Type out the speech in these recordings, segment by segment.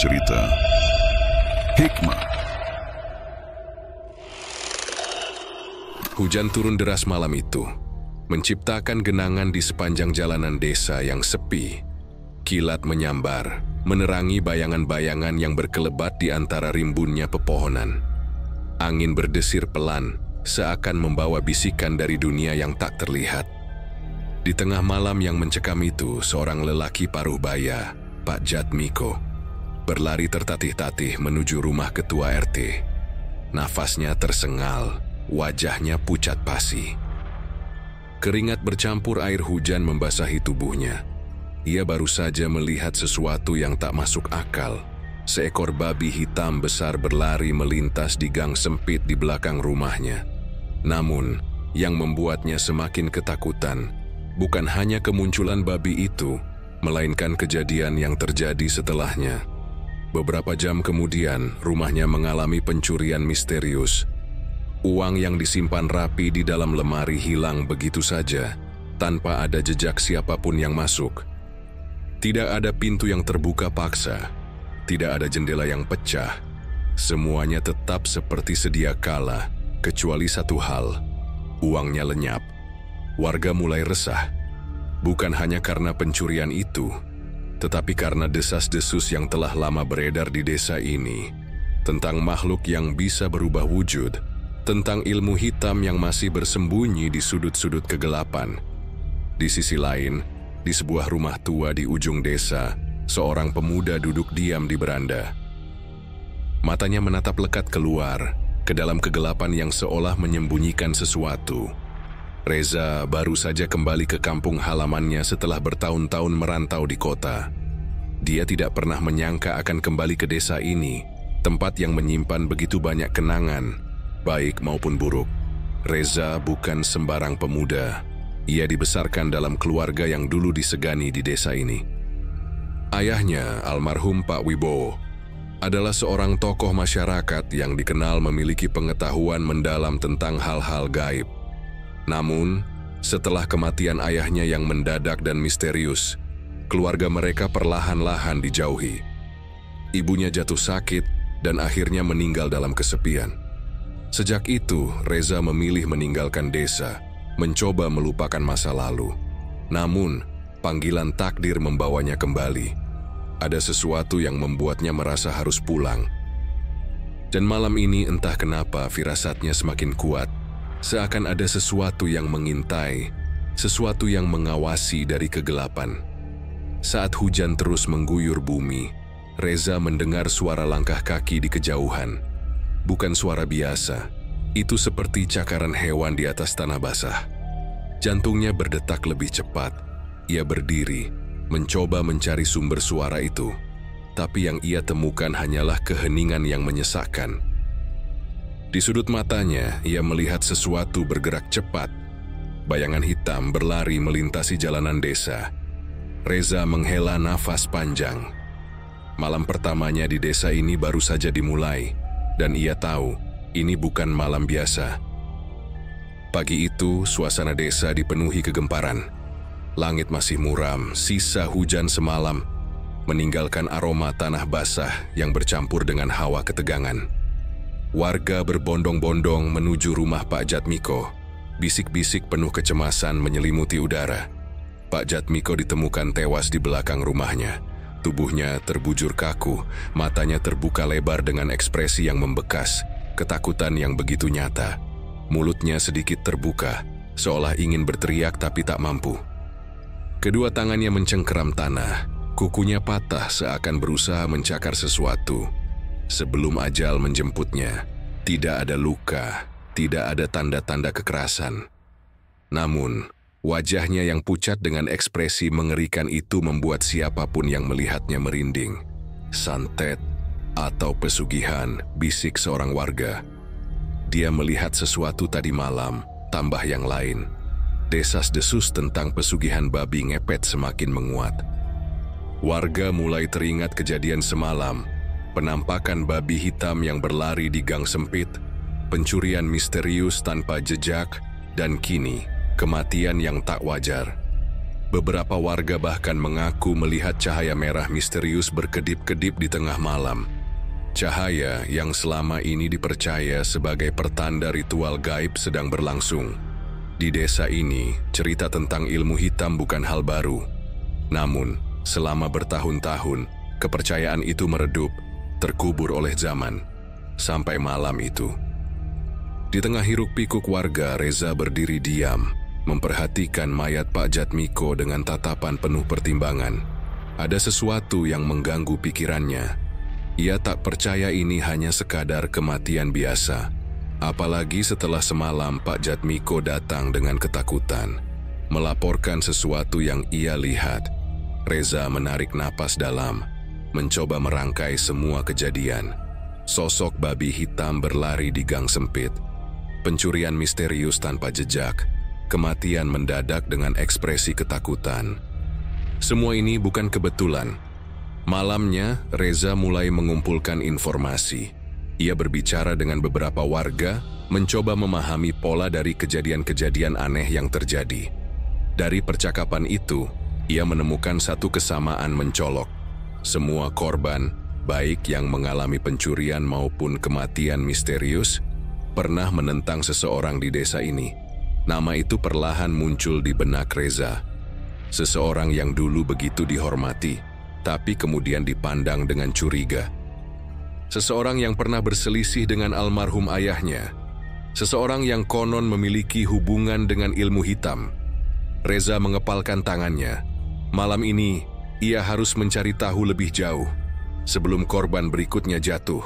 cerita hikmah. Hujan turun deras malam itu, menciptakan genangan di sepanjang jalanan desa yang sepi. Kilat menyambar, menerangi bayangan-bayangan yang berkelebat di antara rimbunnya pepohonan. Angin berdesir pelan, seakan membawa bisikan dari dunia yang tak terlihat. Di tengah malam yang mencekam itu, seorang lelaki paruh baya, Pak Jatmiko, berlari tertatih-tatih menuju rumah ketua RT. Nafasnya tersengal, wajahnya pucat pasi. Keringat bercampur air hujan membasahi tubuhnya. Ia baru saja melihat sesuatu yang tak masuk akal. Seekor babi hitam besar berlari melintas di gang sempit di belakang rumahnya. Namun, yang membuatnya semakin ketakutan bukan hanya kemunculan babi itu, melainkan kejadian yang terjadi setelahnya. Beberapa jam kemudian, rumahnya mengalami pencurian misterius. Uang yang disimpan rapi di dalam lemari hilang begitu saja, tanpa ada jejak siapapun yang masuk. Tidak ada pintu yang terbuka paksa, tidak ada jendela yang pecah. Semuanya tetap seperti sedia kala, kecuali satu hal, uangnya lenyap. Warga mulai resah, bukan hanya karena pencurian itu, tetapi karena desas-desus yang telah lama beredar di desa ini, tentang makhluk yang bisa berubah wujud, tentang ilmu hitam yang masih bersembunyi di sudut-sudut kegelapan. Di sisi lain, di sebuah rumah tua di ujung desa, seorang pemuda duduk diam di beranda. Matanya menatap lekat keluar, ke dalam kegelapan yang seolah menyembunyikan sesuatu. Reza baru saja kembali ke kampung halamannya setelah bertahun-tahun merantau di kota. Dia tidak pernah menyangka akan kembali ke desa ini, tempat yang menyimpan begitu banyak kenangan, baik maupun buruk. Reza bukan sembarang pemuda. Ia dibesarkan dalam keluarga yang dulu disegani di desa ini. Ayahnya, almarhum Pak Wibowo, adalah seorang tokoh masyarakat yang dikenal memiliki pengetahuan mendalam tentang hal-hal gaib. Namun, setelah kematian ayahnya yang mendadak dan misterius, keluarga mereka perlahan-lahan dijauhi. Ibunya jatuh sakit dan akhirnya meninggal dalam kesepian. Sejak itu, Reza memilih meninggalkan desa, mencoba melupakan masa lalu. Namun, panggilan takdir membawanya kembali. Ada sesuatu yang membuatnya merasa harus pulang. Dan malam ini entah kenapa firasatnya semakin kuat, seakan ada sesuatu yang mengintai, sesuatu yang mengawasi dari kegelapan. Saat hujan terus mengguyur bumi, Reza mendengar suara langkah kaki di kejauhan. Bukan suara biasa, itu seperti cakaran hewan di atas tanah basah. Jantungnya berdetak lebih cepat. Ia berdiri, mencoba mencari sumber suara itu, tapi yang ia temukan hanyalah keheningan yang menyesakkan. Di sudut matanya, ia melihat sesuatu bergerak cepat. Bayangan hitam berlari melintasi jalanan desa. Reza menghela nafas panjang. Malam pertamanya di desa ini baru saja dimulai, dan ia tahu ini bukan malam biasa. Pagi itu, suasana desa dipenuhi kegemparan. Langit masih muram, sisa hujan semalam meninggalkan aroma tanah basah yang bercampur dengan hawa ketegangan. Warga berbondong-bondong menuju rumah Pak Jatmiko. Bisik-bisik penuh kecemasan menyelimuti udara. Pak Jatmiko ditemukan tewas di belakang rumahnya. Tubuhnya terbujur kaku, matanya terbuka lebar dengan ekspresi yang membekas, ketakutan yang begitu nyata. Mulutnya sedikit terbuka, seolah ingin berteriak tapi tak mampu. Kedua tangannya mencengkeram tanah, kukunya patah seakan berusaha mencakar sesuatu. Sebelum ajal menjemputnya, tidak ada luka, tidak ada tanda-tanda kekerasan. Namun, wajahnya yang pucat dengan ekspresi mengerikan itu membuat siapapun yang melihatnya merinding. Santet atau pesugihan, bisik seorang warga. Dia melihat sesuatu tadi malam, tambah yang lain. Desas-desus tentang pesugihan babi ngepet semakin menguat. Warga mulai teringat kejadian semalam, penampakan babi hitam yang berlari di gang sempit, pencurian misterius tanpa jejak, dan kini, kematian yang tak wajar. Beberapa warga bahkan mengaku melihat cahaya merah misterius berkedip-kedip di tengah malam. Cahaya yang selama ini dipercaya sebagai pertanda ritual gaib sedang berlangsung. Di desa ini, cerita tentang ilmu hitam bukan hal baru. Namun, selama bertahun-tahun, kepercayaan itu meredup, terkubur oleh zaman. Sampai malam itu. Di tengah hiruk-pikuk warga, Reza berdiri diam, memperhatikan mayat Pak Jatmiko dengan tatapan penuh pertimbangan. Ada sesuatu yang mengganggu pikirannya. Ia tak percaya ini hanya sekadar kematian biasa. Apalagi setelah semalam Pak Jatmiko datang dengan ketakutan, melaporkan sesuatu yang ia lihat. Reza menarik napas dalam, mencoba merangkai semua kejadian. Sosok babi hitam berlari di gang sempit, pencurian misterius tanpa jejak, kematian mendadak dengan ekspresi ketakutan. Semua ini bukan kebetulan. Malamnya, Reza mulai mengumpulkan informasi. Ia berbicara dengan beberapa warga, mencoba memahami pola dari kejadian-kejadian aneh yang terjadi. Dari percakapan itu, ia menemukan satu kesamaan mencolok. Semua korban, baik yang mengalami pencurian maupun kematian misterius, pernah menentang seseorang di desa ini. Nama itu perlahan muncul di benak Reza. Seseorang yang dulu begitu dihormati, tapi kemudian dipandang dengan curiga. Seseorang yang pernah berselisih dengan almarhum ayahnya. Seseorang yang konon memiliki hubungan dengan ilmu hitam. Reza mengepalkan tangannya. Malam ini, ia harus mencari tahu lebih jauh, sebelum korban berikutnya jatuh.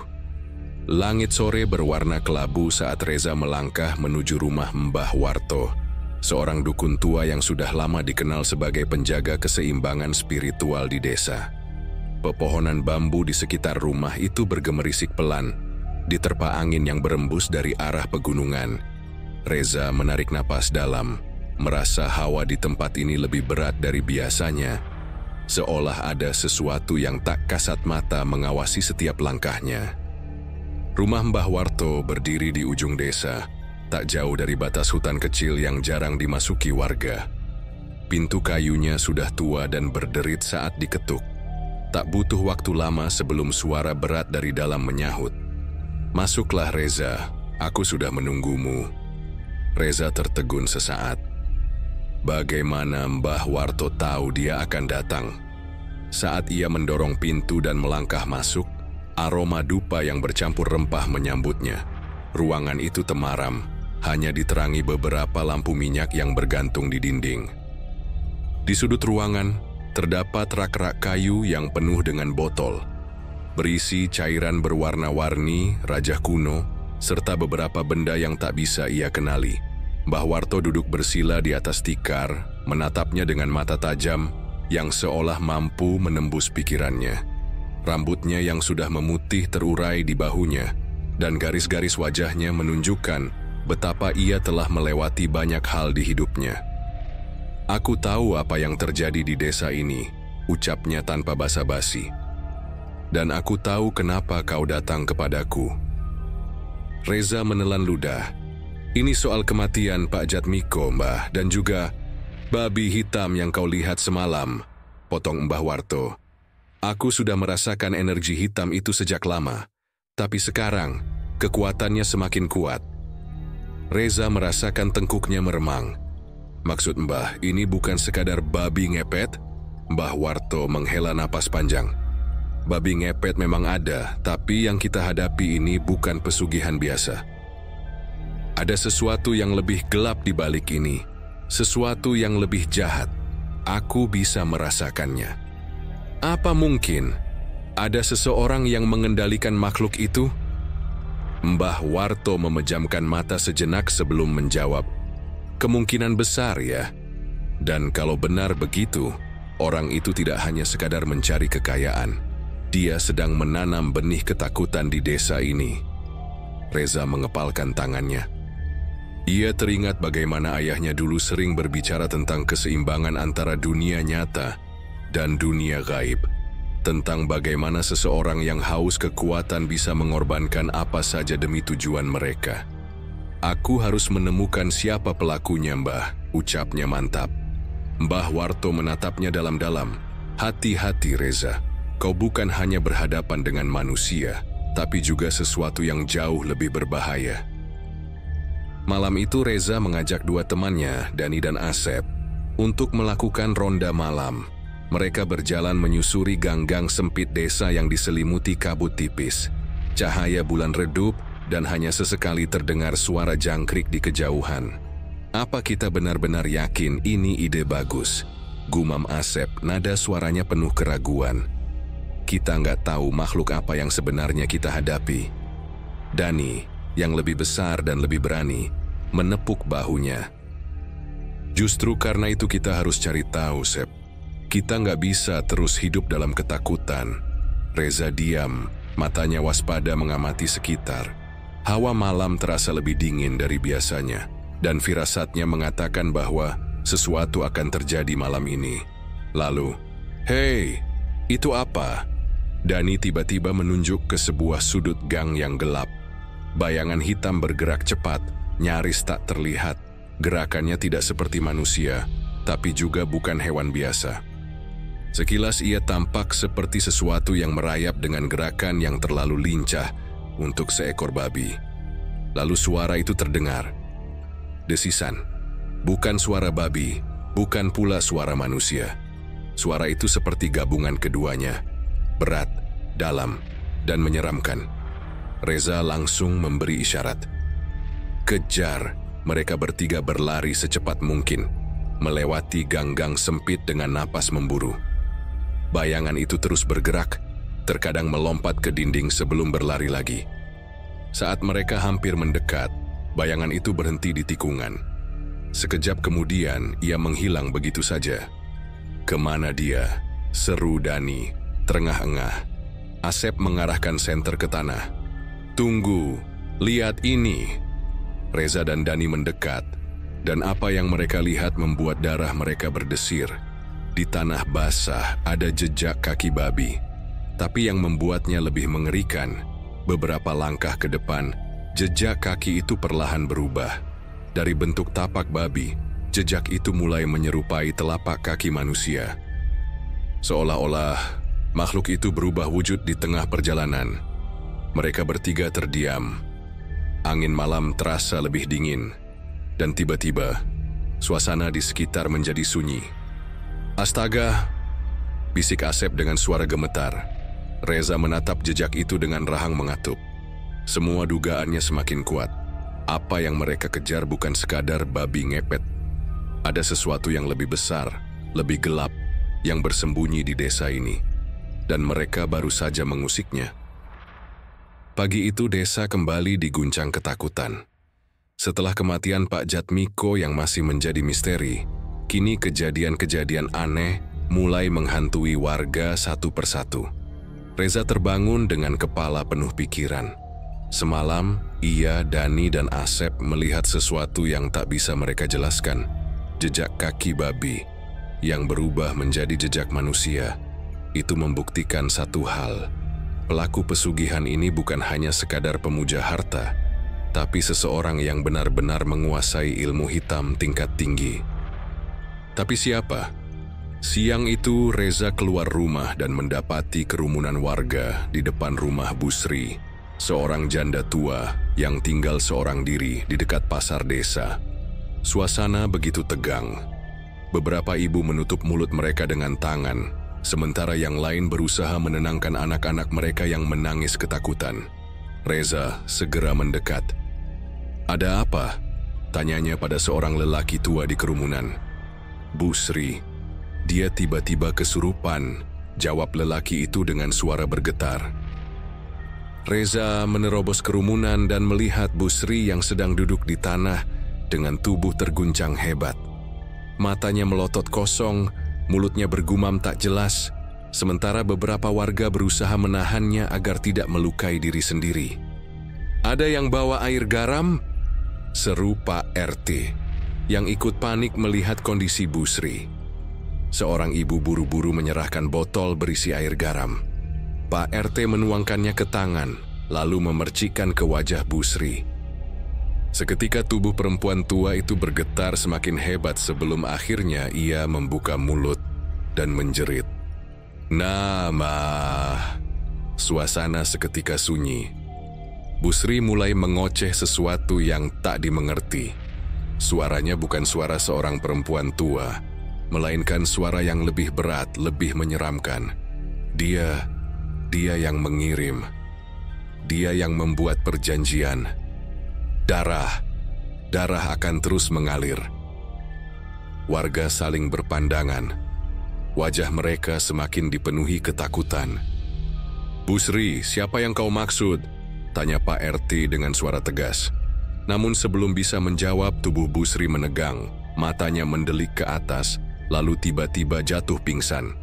Langit sore berwarna kelabu saat Reza melangkah menuju rumah Mbah Warto, seorang dukun tua yang sudah lama dikenal sebagai penjaga keseimbangan spiritual di desa. Pepohonan bambu di sekitar rumah itu bergemerisik pelan, diterpa angin yang berembus dari arah pegunungan. Reza menarik napas dalam, merasa hawa di tempat ini lebih berat dari biasanya, seolah ada sesuatu yang tak kasat mata mengawasi setiap langkahnya. Rumah Mbah Warto berdiri di ujung desa, tak jauh dari batas hutan kecil yang jarang dimasuki warga. Pintu kayunya sudah tua dan berderit saat diketuk. Tak butuh waktu lama sebelum suara berat dari dalam menyahut. "Masuklah Reza, aku sudah menunggumu." Reza tertegun sesaat. Bagaimana Mbah Warto tahu dia akan datang? Saat ia mendorong pintu dan melangkah masuk, aroma dupa yang bercampur rempah menyambutnya. Ruangan itu temaram, hanya diterangi beberapa lampu minyak yang bergantung di dinding. Di sudut ruangan, terdapat rak-rak kayu yang penuh dengan botol, berisi cairan berwarna-warni, rajah kuno, serta beberapa benda yang tak bisa ia kenali. Mbah Warto duduk bersila di atas tikar, menatapnya dengan mata tajam yang seolah mampu menembus pikirannya. Rambutnya yang sudah memutih terurai di bahunya, dan garis-garis wajahnya menunjukkan betapa ia telah melewati banyak hal di hidupnya. "Aku tahu apa yang terjadi di desa ini," ucapnya tanpa basa-basi. "Dan aku tahu kenapa kau datang kepadaku." Reza menelan ludah. "Ini soal kematian Pak Jatmiko, Mbah, dan juga babi hitam yang kau lihat semalam," potong Mbah Warto. "Aku sudah merasakan energi hitam itu sejak lama, tapi sekarang kekuatannya semakin kuat." Reza merasakan tengkuknya meremang. "Maksud Mbah, ini bukan sekadar babi ngepet?" Mbah Warto menghela napas panjang. "Babi ngepet memang ada, tapi yang kita hadapi ini bukan pesugihan biasa. Ada sesuatu yang lebih gelap di balik ini, sesuatu yang lebih jahat. Aku bisa merasakannya." "Apa mungkin ada seseorang yang mengendalikan makhluk itu?" Mbah Warto memejamkan mata sejenak sebelum menjawab. "Kemungkinan besar ya. Dan kalau benar begitu, orang itu tidak hanya sekadar mencari kekayaan. Dia sedang menanam benih ketakutan di desa ini." Reza mengepalkan tangannya. Ia teringat bagaimana ayahnya dulu sering berbicara tentang keseimbangan antara dunia nyata dan dunia gaib. Tentang bagaimana seseorang yang haus kekuatan bisa mengorbankan apa saja demi tujuan mereka. "Aku harus menemukan siapa pelakunya, Mbah," ucapnya mantap. Mbah Warto menatapnya dalam-dalam. Hati-hati Reza, kau bukan hanya berhadapan dengan manusia, tapi juga sesuatu yang jauh lebih berbahaya. Malam itu Reza mengajak dua temannya, Dani dan Asep, untuk melakukan ronda malam. Mereka berjalan menyusuri gang-gang sempit desa yang diselimuti kabut tipis. Cahaya bulan redup dan hanya sesekali terdengar suara jangkrik di kejauhan. Apa kita benar-benar yakin ini ide bagus? Gumam Asep, nada suaranya penuh keraguan. Kita nggak tahu makhluk apa yang sebenarnya kita hadapi. Dani, yang lebih besar dan lebih berani, menepuk bahunya. Justru karena itu kita harus cari tahu, Sep. Kita nggak bisa terus hidup dalam ketakutan. Reza diam, matanya waspada mengamati sekitar. Hawa malam terasa lebih dingin dari biasanya, dan firasatnya mengatakan bahwa sesuatu akan terjadi malam ini. Lalu, "Hei, itu apa?" Dani tiba-tiba menunjuk ke sebuah sudut gang yang gelap. Bayangan hitam bergerak cepat, nyaris tak terlihat. Gerakannya tidak seperti manusia, tapi juga bukan hewan biasa. Sekilas ia tampak seperti sesuatu yang merayap dengan gerakan yang terlalu lincah untuk seekor babi. Lalu suara itu terdengar. Desisan. Bukan suara babi, bukan pula suara manusia. Suara itu seperti gabungan keduanya. Berat, dalam, dan menyeramkan. Reza langsung memberi isyarat. Kejar, mereka bertiga berlari secepat mungkin, melewati gang-gang sempit dengan napas memburu. Bayangan itu terus bergerak, terkadang melompat ke dinding sebelum berlari lagi. Saat mereka hampir mendekat, bayangan itu berhenti di tikungan. Sekejap kemudian, ia menghilang begitu saja. Kemana dia? Seru Dani, terengah-engah. Asep mengarahkan senter ke tanah. Tunggu, lihat ini. Reza dan Dani mendekat, dan apa yang mereka lihat membuat darah mereka berdesir. Di tanah basah ada jejak kaki babi. Tapi yang membuatnya lebih mengerikan, beberapa langkah ke depan, jejak kaki itu perlahan berubah. Dari bentuk tapak babi, jejak itu mulai menyerupai telapak kaki manusia. Seolah-olah makhluk itu berubah wujud di tengah perjalanan. Mereka bertiga terdiam. Angin malam terasa lebih dingin, dan tiba-tiba suasana di sekitar menjadi sunyi. Astaga, bisik Asep dengan suara gemetar. Reza menatap jejak itu dengan rahang mengatup. Semua dugaannya semakin kuat. Apa yang mereka kejar bukan sekadar babi ngepet. Ada sesuatu yang lebih besar, lebih gelap, yang bersembunyi di desa ini. Dan mereka baru saja mengusiknya. Pagi itu desa kembali diguncang ketakutan. Setelah kematian Pak Jatmiko yang masih menjadi misteri, kini kejadian-kejadian aneh mulai menghantui warga satu persatu. Reza terbangun dengan kepala penuh pikiran. Semalam, ia, Dani, dan Asep melihat sesuatu yang tak bisa mereka jelaskan. Jejak kaki babi yang berubah menjadi jejak manusia. Itu membuktikan satu hal. Pelaku pesugihan ini bukan hanya sekadar pemuja harta, tapi seseorang yang benar-benar menguasai ilmu hitam tingkat tinggi. Tapi siapa? Siang itu Reza keluar rumah dan mendapati kerumunan warga di depan rumah Busri, seorang janda tua yang tinggal seorang diri di dekat pasar desa. Suasana begitu tegang. Beberapa ibu menutup mulut mereka dengan tangan, sementara yang lain berusaha menenangkan anak-anak mereka yang menangis ketakutan. Reza segera mendekat. "Ada apa?" tanyanya pada seorang lelaki tua di kerumunan. "Busri, dia tiba-tiba kesurupan," jawab lelaki itu dengan suara bergetar. Reza menerobos kerumunan dan melihat Busri yang sedang duduk di tanah dengan tubuh terguncang hebat. Matanya melotot kosong, mulutnya bergumam tak jelas, sementara beberapa warga berusaha menahannya agar tidak melukai diri sendiri. "Ada yang bawa air garam?" seru Pak RT, yang ikut panik melihat kondisi Busri. Seorang ibu buru-buru menyerahkan botol berisi air garam. Pak RT menuangkannya ke tangan, lalu memercikkan ke wajah Busri. Seketika tubuh perempuan tua itu bergetar semakin hebat sebelum akhirnya ia membuka mulut dan menjerit. Nama. Suasana seketika sunyi. Busri mulai mengoceh sesuatu yang tak dimengerti. Suaranya bukan suara seorang perempuan tua, melainkan suara yang lebih berat, lebih menyeramkan. Dia yang mengirim. Dia yang membuat perjanjian. Darah akan terus mengalir. Warga saling berpandangan. Wajah mereka semakin dipenuhi ketakutan. Busri, siapa yang kau maksud? Tanya Pak RT dengan suara tegas. Namun sebelum bisa menjawab, tubuh Busri menegang. Matanya mendelik ke atas, lalu tiba-tiba jatuh pingsan.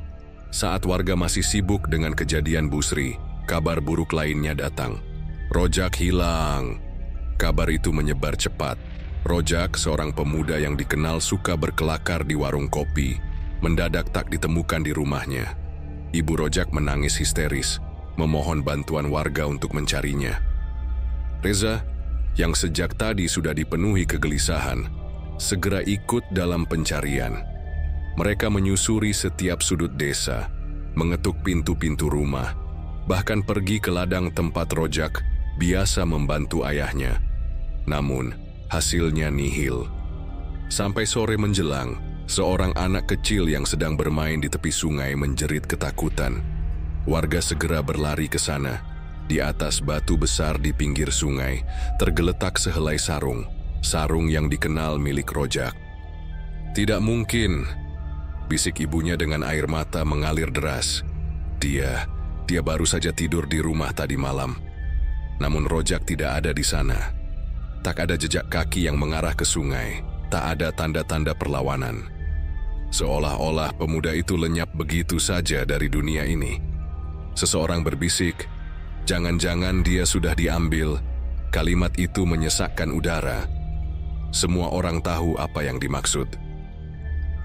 Saat warga masih sibuk dengan kejadian Busri, kabar buruk lainnya datang. Rojak hilang. Kabar itu menyebar cepat. Rojak, seorang pemuda yang dikenal suka berkelakar di warung kopi, mendadak tak ditemukan di rumahnya. Ibu Rojak menangis histeris, memohon bantuan warga untuk mencarinya. Reza, yang sejak tadi sudah dipenuhi kegelisahan, segera ikut dalam pencarian. Mereka menyusuri setiap sudut desa, mengetuk pintu-pintu rumah, bahkan pergi ke ladang tempat Rojak biasa membantu ayahnya. Namun, hasilnya nihil. Sampai sore menjelang, seorang anak kecil yang sedang bermain di tepi sungai menjerit ketakutan. Warga segera berlari ke sana. Di atas batu besar di pinggir sungai, tergeletak sehelai sarung. Sarung yang dikenal milik Rojak. Tidak mungkin, bisik ibunya dengan air mata mengalir deras. Dia baru saja tidur di rumah tadi malam. Namun Rojak tidak ada di sana. Tak ada jejak kaki yang mengarah ke sungai. Tak ada tanda-tanda perlawanan. Seolah-olah pemuda itu lenyap begitu saja dari dunia ini. Seseorang berbisik, jangan-jangan dia sudah diambil. Kalimat itu menyesakkan udara. Semua orang tahu apa yang dimaksud.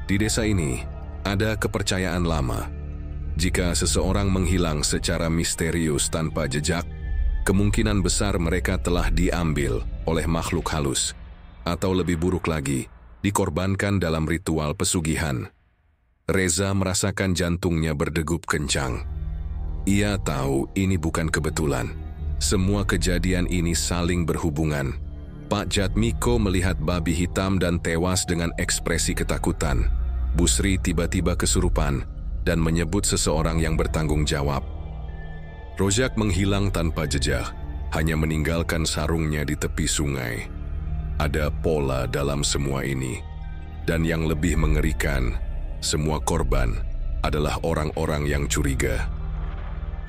Di desa ini, ada kepercayaan lama. Jika seseorang menghilang secara misterius tanpa jejak, kemungkinan besar mereka telah diambil oleh makhluk halus. Atau lebih buruk lagi, dikorbankan dalam ritual pesugihan. Reza merasakan jantungnya berdegup kencang. Ia tahu ini bukan kebetulan. Semua kejadian ini saling berhubungan. Pak Jatmiko melihat babi hitam dan tewas dengan ekspresi ketakutan. Busri tiba-tiba kesurupan dan menyebut seseorang yang bertanggung jawab. Rojak menghilang tanpa jejak, hanya meninggalkan sarungnya di tepi sungai. Ada pola dalam semua ini. Dan yang lebih mengerikan, semua korban adalah orang-orang yang curiga.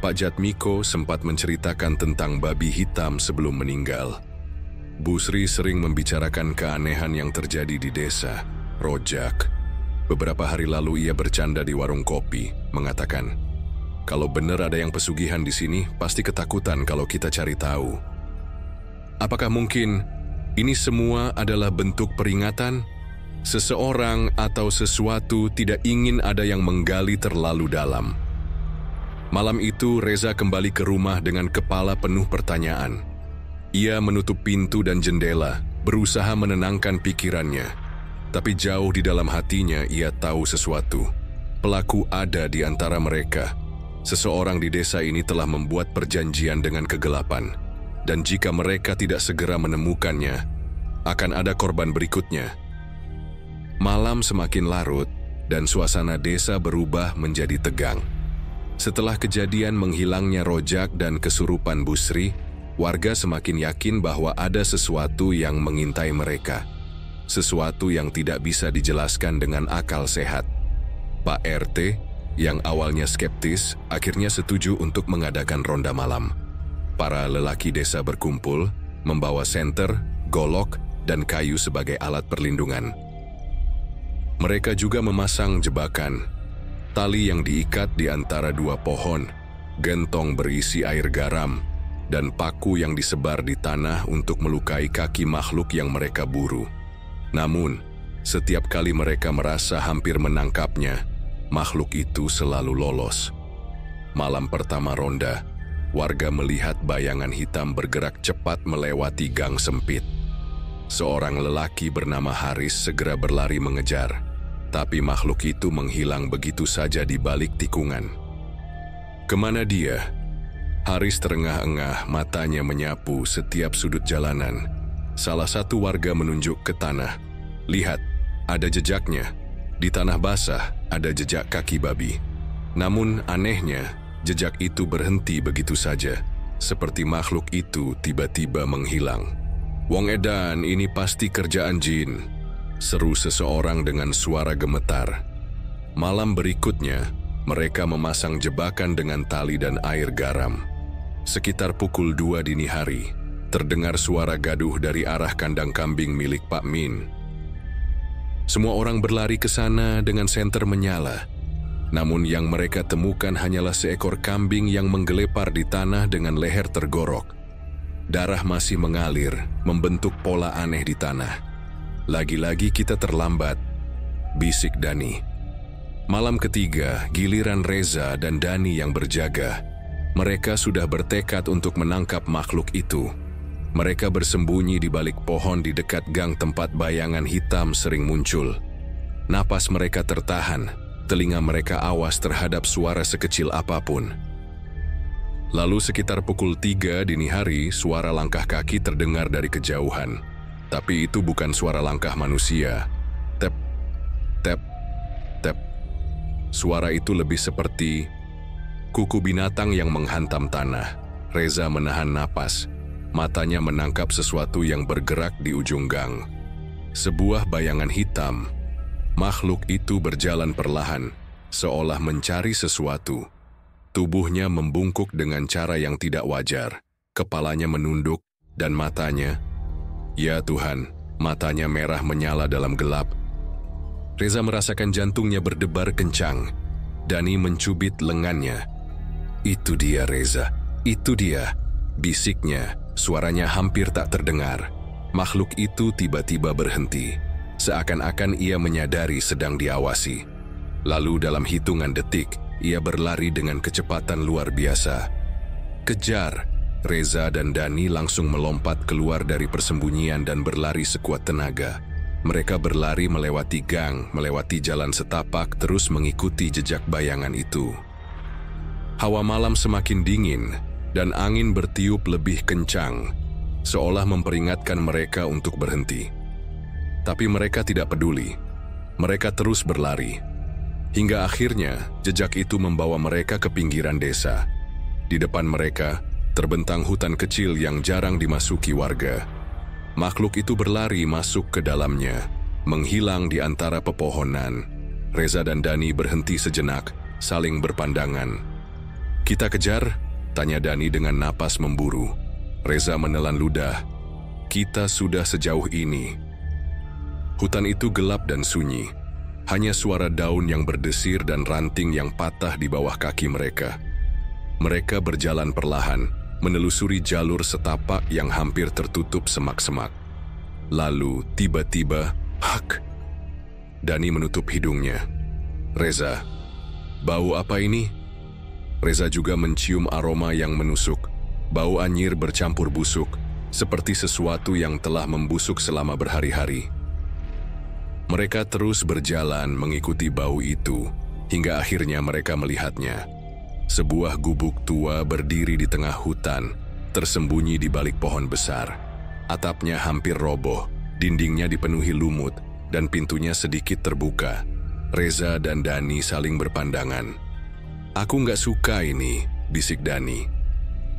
Pak Jatmiko sempat menceritakan tentang babi hitam sebelum meninggal. Busri sering membicarakan keanehan yang terjadi di desa. Rojak. Beberapa hari lalu ia bercanda di warung kopi, mengatakan, "Kalau benar ada yang pesugihan di sini, pasti ketakutan kalau kita cari tahu." Apakah mungkin ini semua adalah bentuk peringatan? Seseorang atau sesuatu tidak ingin ada yang menggali terlalu dalam. Malam itu, Reza kembali ke rumah dengan kepala penuh pertanyaan. Ia menutup pintu dan jendela, berusaha menenangkan pikirannya. Tapi jauh di dalam hatinya ia tahu sesuatu. Pelaku ada di antara mereka. Seseorang di desa ini telah membuat perjanjian dengan kegelapan. Dan jika mereka tidak segera menemukannya, akan ada korban berikutnya. Malam semakin larut dan suasana desa berubah menjadi tegang. Setelah kejadian menghilangnya Rojak dan kesurupan Busri, warga semakin yakin bahwa ada sesuatu yang mengintai mereka. Sesuatu yang tidak bisa dijelaskan dengan akal sehat. Pak RT, yang awalnya skeptis, akhirnya setuju untuk mengadakan ronda malam. Para lelaki desa berkumpul, membawa senter, golok, dan kayu sebagai alat perlindungan. Mereka juga memasang jebakan, tali yang diikat di antara dua pohon, gentong berisi air garam, dan paku yang disebar di tanah untuk melukai kaki makhluk yang mereka buru. Namun, setiap kali mereka merasa hampir menangkapnya, makhluk itu selalu lolos. Malam pertama ronda, warga melihat bayangan hitam bergerak cepat melewati gang sempit. seorang lelaki bernama Haris segera berlari mengejar, tapi makhluk itu menghilang begitu saja di balik tikungan. Kemana dia? Haris terengah-engah, matanya menyapu setiap sudut jalanan. Salah satu warga menunjuk ke tanah. Lihat, ada jejaknya. Di tanah basah ada jejak kaki babi. Namun anehnya, jejak itu berhenti begitu saja, seperti makhluk itu tiba-tiba menghilang. "Wong edan, ini pasti kerjaan jin," seru seseorang dengan suara gemetar. Malam berikutnya, mereka memasang jebakan dengan tali dan air garam. Sekitar pukul 2 dini hari, terdengar suara gaduh dari arah kandang kambing milik Pak Min. Semua orang berlari ke sana dengan senter menyala. Namun yang mereka temukan hanyalah seekor kambing yang menggelepar di tanah dengan leher tergorok. Darah masih mengalir, membentuk pola aneh di tanah. "Lagi-lagi kita terlambat," bisik Dani. Malam ketiga, giliran Reza dan Dani yang berjaga. Mereka sudah bertekad untuk menangkap makhluk itu. Mereka bersembunyi di balik pohon di dekat gang tempat bayangan hitam sering muncul. Napas mereka tertahan, telinga mereka awas terhadap suara sekecil apapun. Lalu sekitar pukul 3 dini hari, suara langkah kaki terdengar dari kejauhan. Tapi itu bukan suara langkah manusia. Tep, tep, tep. Suara itu lebih seperti kuku binatang yang menghantam tanah. Reza menahan napas. Matanya menangkap sesuatu yang bergerak di ujung gang. Sebuah bayangan hitam. Makhluk itu berjalan perlahan, seolah mencari sesuatu. Tubuhnya membungkuk dengan cara yang tidak wajar. Kepalanya menunduk dan matanya, ya Tuhan, matanya merah menyala dalam gelap. Reza merasakan jantungnya berdebar kencang. Dani mencubit lengannya. "Itu dia, Reza, itu dia," bisiknya. Suaranya hampir tak terdengar. Makhluk itu tiba-tiba berhenti, seakan-akan ia menyadari sedang diawasi. Lalu dalam hitungan detik, ia berlari dengan kecepatan luar biasa. "Kejar!" Reza dan Dani langsung melompat keluar dari persembunyian dan berlari sekuat tenaga. Mereka berlari melewati gang, melewati jalan setapak, terus mengikuti jejak bayangan itu. Hawa malam semakin dingin, dan angin bertiup lebih kencang, seolah memperingatkan mereka untuk berhenti. Tapi mereka tidak peduli. Mereka terus berlari. Hingga akhirnya, jejak itu membawa mereka ke pinggiran desa. Di depan mereka, terbentang hutan kecil yang jarang dimasuki warga. Makhluk itu berlari masuk ke dalamnya, menghilang di antara pepohonan. Reza dan Dani berhenti sejenak, saling berpandangan. "Kita kejar?" tanya Dani dengan napas memburu. Reza menelan ludah. "Kita sudah sejauh ini." Hutan itu gelap dan sunyi. Hanya suara daun yang berdesir dan ranting yang patah di bawah kaki mereka. Mereka berjalan perlahan, menelusuri jalur setapak yang hampir tertutup semak-semak. Lalu, tiba-tiba, hak! Dani menutup hidungnya. "Reza, bau apa ini?" Reza juga mencium aroma yang menusuk. Bau anyir bercampur busuk, seperti sesuatu yang telah membusuk selama berhari-hari. Mereka terus berjalan mengikuti bau itu, hingga akhirnya mereka melihatnya. Sebuah gubuk tua berdiri di tengah hutan, tersembunyi di balik pohon besar. Atapnya hampir roboh, dindingnya dipenuhi lumut, dan pintunya sedikit terbuka. Reza dan Dani saling berpandangan. "Aku nggak suka ini," bisik Dani.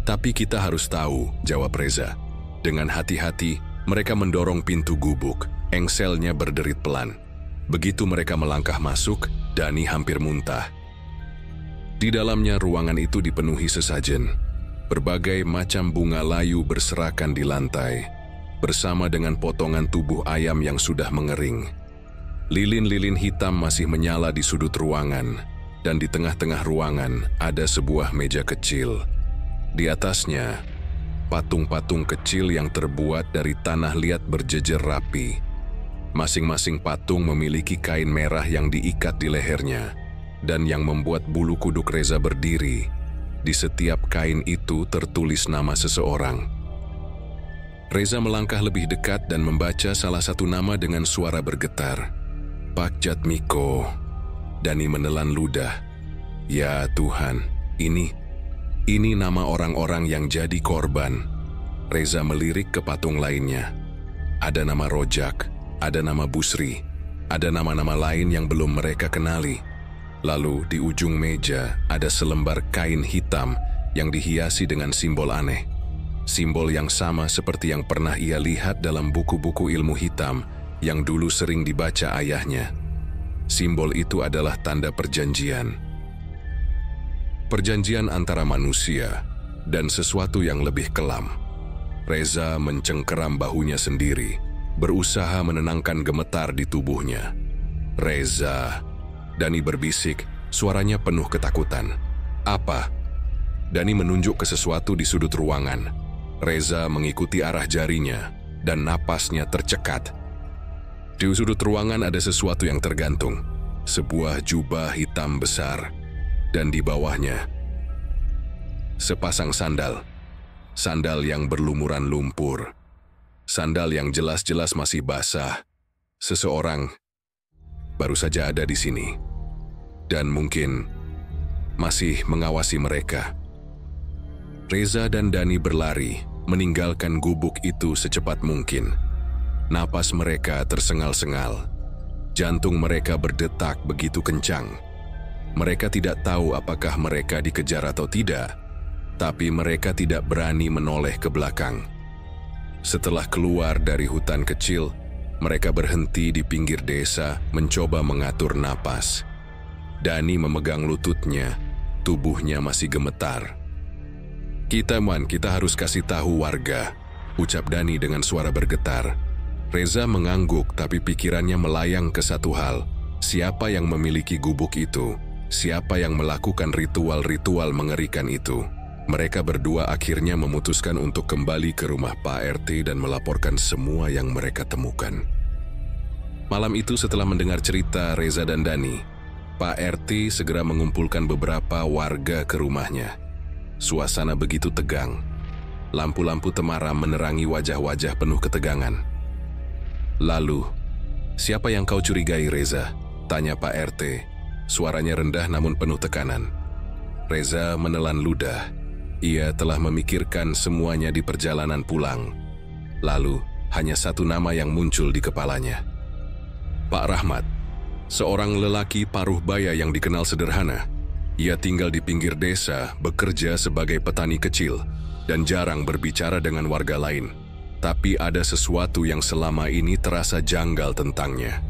"Tapi kita harus tahu," jawab Reza. Dengan hati-hati, mereka mendorong pintu gubuk. Engselnya berderit pelan. Begitu mereka melangkah masuk, Dani hampir muntah. Di dalamnya ruangan itu dipenuhi sesajen. Berbagai macam bunga layu berserakan di lantai, bersama dengan potongan tubuh ayam yang sudah mengering. Lilin-lilin hitam masih menyala di sudut ruangan, dan di tengah-tengah ruangan ada sebuah meja kecil. Di atasnya, patung-patung kecil yang terbuat dari tanah liat berjejer rapi. Masing-masing patung memiliki kain merah yang diikat di lehernya, dan yang membuat bulu kuduk Reza berdiri. Di setiap kain itu tertulis nama seseorang. Reza melangkah lebih dekat dan membaca salah satu nama dengan suara bergetar. Pak Jatmiko. Dani menelan ludah. Ya Tuhan, ini nama orang-orang yang jadi korban. Reza melirik ke patung lainnya. Ada nama Rojak, ada nama Busri, ada nama-nama lain yang belum mereka kenali. Lalu di ujung meja ada selembar kain hitam yang dihiasi dengan simbol aneh. Simbol yang sama seperti yang pernah ia lihat dalam buku-buku ilmu hitam yang dulu sering dibaca ayahnya. Simbol itu adalah tanda perjanjian. Perjanjian antara manusia dan sesuatu yang lebih kelam. Reza mencengkeram bahunya sendiri, berusaha menenangkan gemetar di tubuhnya. Reza, Dani berbisik, suaranya penuh ketakutan. Apa? Dani menunjuk ke sesuatu di sudut ruangan. Reza mengikuti arah jarinya dan napasnya tercekat. Di sudut ruangan ada sesuatu yang tergantung. Sebuah jubah hitam besar. Dan di bawahnya, sepasang sandal. Sandal yang berlumuran lumpur. Sandal yang jelas-jelas masih basah. Seseorang baru saja ada di sini. Dan mungkin masih mengawasi mereka. Reza dan Dani berlari, meninggalkan gubuk itu secepat mungkin. Napas mereka tersengal-sengal. Jantung mereka berdetak begitu kencang. Mereka tidak tahu apakah mereka dikejar atau tidak, tapi mereka tidak berani menoleh ke belakang. Setelah keluar dari hutan kecil, mereka berhenti di pinggir desa mencoba mengatur napas. Dani memegang lututnya, tubuhnya masih gemetar. Kita harus kasih tahu warga, ucap Dani dengan suara bergetar. Reza mengangguk tapi pikirannya melayang ke satu hal. Siapa yang memiliki gubuk itu? Siapa yang melakukan ritual-ritual mengerikan itu? Mereka berdua akhirnya memutuskan untuk kembali ke rumah Pak RT dan melaporkan semua yang mereka temukan. Malam itu setelah mendengar cerita Reza dan Dani, Pak RT segera mengumpulkan beberapa warga ke rumahnya. Suasana begitu tegang. Lampu-lampu temaram menerangi wajah-wajah penuh ketegangan. Lalu, siapa yang kau curigai, Reza? Tanya Pak RT. Suaranya rendah namun penuh tekanan. Reza menelan ludah. Ia telah memikirkan semuanya di perjalanan pulang. Lalu, hanya satu nama yang muncul di kepalanya. Pak Rahmat, seorang lelaki paruh baya yang dikenal sederhana. Ia tinggal di pinggir desa, bekerja sebagai petani kecil, dan jarang berbicara dengan warga lain. Tapi ada sesuatu yang selama ini terasa janggal tentangnya.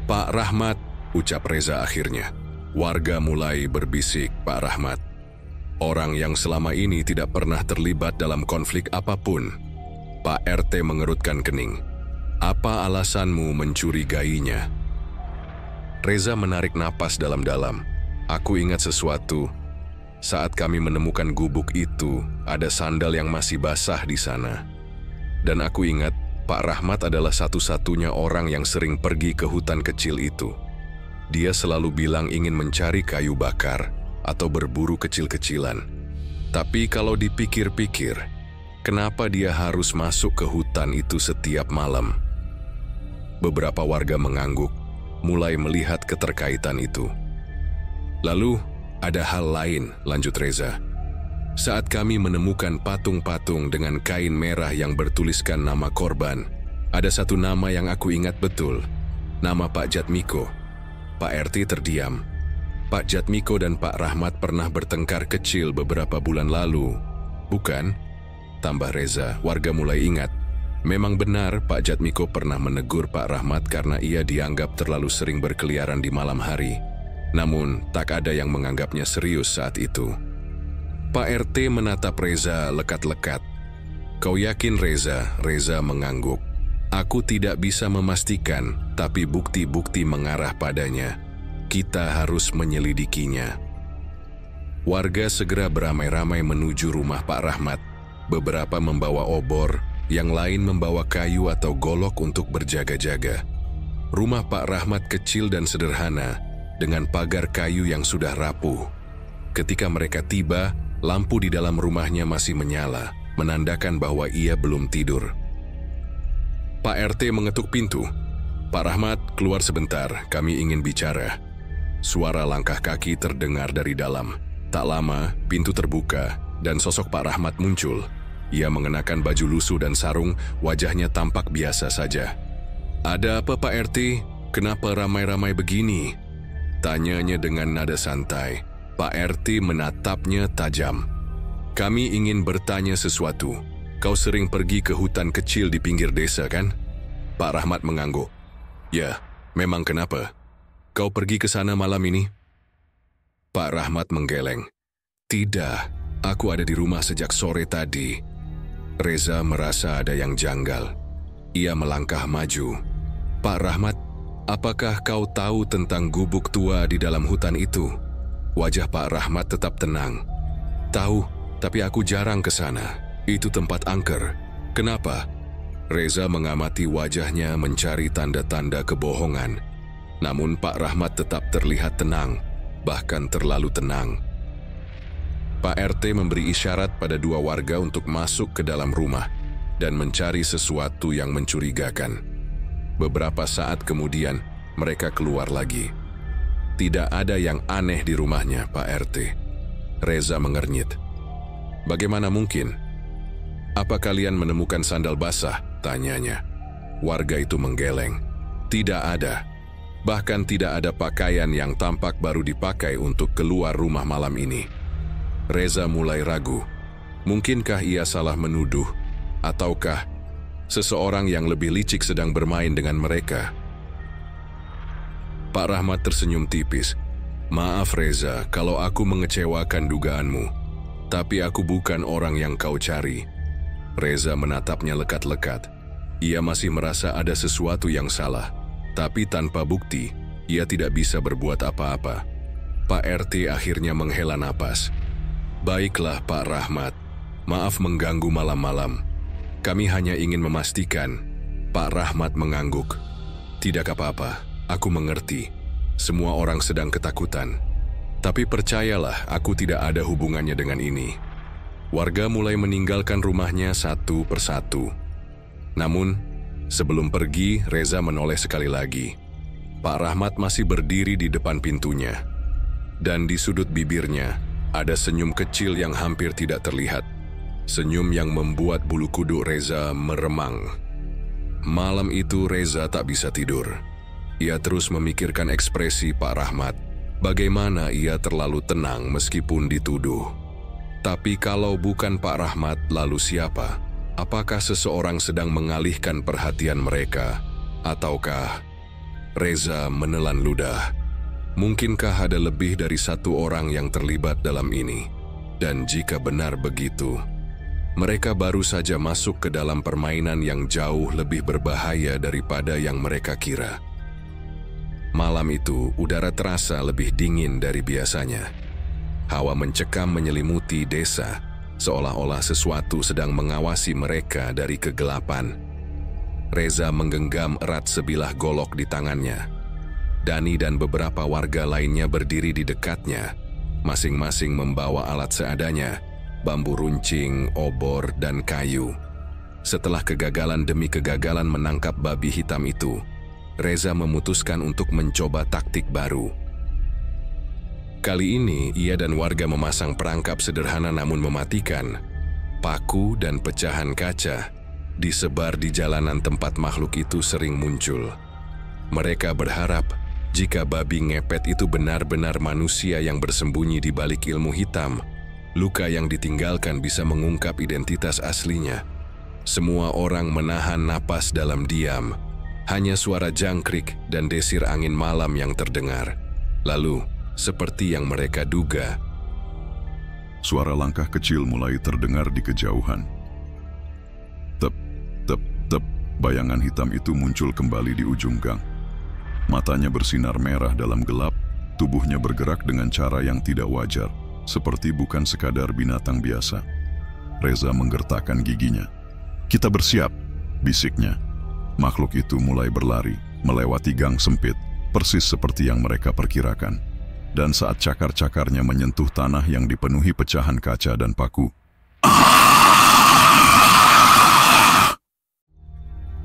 Pak Rahmat, ucap Reza akhirnya. Warga mulai berbisik, Pak Rahmat. Orang yang selama ini tidak pernah terlibat dalam konflik apapun. Pak RT mengerutkan kening. Apa alasanmu mencurigainya? Reza menarik napas dalam-dalam. Aku ingat sesuatu. Saat kami menemukan gubuk itu, ada sandal yang masih basah di sana. Dan aku ingat, Pak Rahmat adalah satu-satunya orang yang sering pergi ke hutan kecil itu. Dia selalu bilang ingin mencari kayu bakar atau berburu kecil-kecilan. Tapi kalau dipikir-pikir, kenapa dia harus masuk ke hutan itu setiap malam? Beberapa warga mengangguk, mulai melihat keterkaitan itu. Lalu, ada hal lain, lanjut Reza. Saat kami menemukan patung-patung dengan kain merah yang bertuliskan nama korban, ada satu nama yang aku ingat betul, nama Pak Jatmiko. Pak RT terdiam. Pak Jatmiko dan Pak Rahmat pernah bertengkar kecil beberapa bulan lalu. Bukan? Tambah Reza, warga mulai ingat. Memang benar Pak Jatmiko pernah menegur Pak Rahmat karena ia dianggap terlalu sering berkeliaran di malam hari. Namun, tak ada yang menganggapnya serius saat itu. Pak RT menatap Reza lekat-lekat. Kau yakin Reza? Reza mengangguk. Aku tidak bisa memastikan, tapi bukti-bukti mengarah padanya. Kita harus menyelidikinya. Warga segera beramai-ramai menuju rumah Pak Rahmat. Beberapa membawa obor, yang lain membawa kayu atau golok untuk berjaga-jaga. Rumah Pak Rahmat kecil dan sederhana, dengan pagar kayu yang sudah rapuh. Ketika mereka tiba, lampu di dalam rumahnya masih menyala, menandakan bahwa ia belum tidur. Pak RT mengetuk pintu. "Pak Rahmat, keluar sebentar, kami ingin bicara." Suara langkah kaki terdengar dari dalam. Tak lama, pintu terbuka dan sosok Pak Rahmat muncul. Ia mengenakan baju lusuh dan sarung, wajahnya tampak biasa saja. "Ada apa Pak RT? Kenapa ramai-ramai begini?" Tanyanya dengan nada santai. Pak RT menatapnya tajam. "Kami ingin bertanya sesuatu. Kau sering pergi ke hutan kecil di pinggir desa, kan?" Pak Rahmat mengangguk. "Ya, memang kenapa? Kau pergi ke sana malam ini?" Pak Rahmat menggeleng. "Tidak, aku ada di rumah sejak sore tadi." Reza merasa ada yang janggal. Ia melangkah maju. "Pak Rahmat, apakah kau tahu tentang gubuk tua di dalam hutan itu?" Wajah Pak Rahmat tetap tenang. "Tahu, tapi aku jarang ke sana. Itu tempat angker." "Kenapa?" Reza mengamati wajahnya mencari tanda-tanda kebohongan. Namun Pak Rahmat tetap terlihat tenang, bahkan terlalu tenang. Pak RT memberi isyarat pada dua warga untuk masuk ke dalam rumah dan mencari sesuatu yang mencurigakan. Beberapa saat kemudian, mereka keluar lagi. "Tidak ada yang aneh di rumahnya, Pak RT." Reza mengernyit. "Bagaimana mungkin? Apa kalian menemukan sandal basah?" tanyanya. Warga itu menggeleng. "Tidak ada. Bahkan tidak ada pakaian yang tampak baru dipakai untuk keluar rumah malam ini." Reza mulai ragu. Mungkinkah ia salah menuduh? Ataukah seseorang yang lebih licik sedang bermain dengan mereka? Pak Rahmat tersenyum tipis. "Maaf Reza kalau aku mengecewakan dugaanmu. Tapi aku bukan orang yang kau cari." Reza menatapnya lekat-lekat. Ia masih merasa ada sesuatu yang salah. Tapi tanpa bukti, ia tidak bisa berbuat apa-apa. Pak RT akhirnya menghela napas. "Baiklah Pak Rahmat, maaf mengganggu malam-malam. Kami hanya ingin memastikan." Pak Rahmat mengangguk. "Tidak apa-apa, aku mengerti. Semua orang sedang ketakutan. Tapi percayalah, aku tidak ada hubungannya dengan ini." Warga mulai meninggalkan rumahnya satu persatu. Namun, sebelum pergi, Reza menoleh sekali lagi. Pak Rahmat masih berdiri di depan pintunya. Dan di sudut bibirnya, ada senyum kecil yang hampir tidak terlihat. Senyum yang membuat bulu kuduk Reza meremang. Malam itu Reza tak bisa tidur. Ia terus memikirkan ekspresi Pak Rahmat. Bagaimana ia terlalu tenang meskipun dituduh. Tapi kalau bukan Pak Rahmat, lalu siapa? Apakah seseorang sedang mengalihkan perhatian mereka? Ataukah? Reza menelan ludah. Mungkinkah ada lebih dari satu orang yang terlibat dalam ini? Dan jika benar begitu, mereka baru saja masuk ke dalam permainan yang jauh lebih berbahaya daripada yang mereka kira. Malam itu, udara terasa lebih dingin dari biasanya. Hawa mencekam menyelimuti desa, seolah-olah sesuatu sedang mengawasi mereka dari kegelapan. Reza menggenggam erat sebilah golok di tangannya. Dani dan beberapa warga lainnya berdiri di dekatnya, masing-masing membawa alat seadanya, bambu runcing, obor, dan kayu. Setelah kegagalan demi kegagalan menangkap babi hitam itu, Reza memutuskan untuk mencoba taktik baru. Kali ini, ia dan warga memasang perangkap sederhana namun mematikan. Paku dan pecahan kaca disebar di jalanan tempat makhluk itu sering muncul. Mereka berharap jika babi ngepet itu benar-benar manusia yang bersembunyi di balik ilmu hitam, luka yang ditinggalkan bisa mengungkap identitas aslinya. Semua orang menahan napas dalam diam. Hanya suara jangkrik dan desir angin malam yang terdengar. Lalu, seperti yang mereka duga, Suara langkah kecil mulai terdengar di kejauhan. Tep, tep, tep, bayangan hitam itu muncul kembali di ujung gang. Matanya bersinar merah dalam gelap, tubuhnya bergerak dengan cara yang tidak wajar, seperti bukan sekadar binatang biasa. Reza menggertakkan giginya. "Kita bersiap," bisiknya. Makhluk itu mulai berlari, melewati gang sempit, persis seperti yang mereka perkirakan. Dan saat cakar-cakarnya menyentuh tanah yang dipenuhi pecahan kaca dan paku,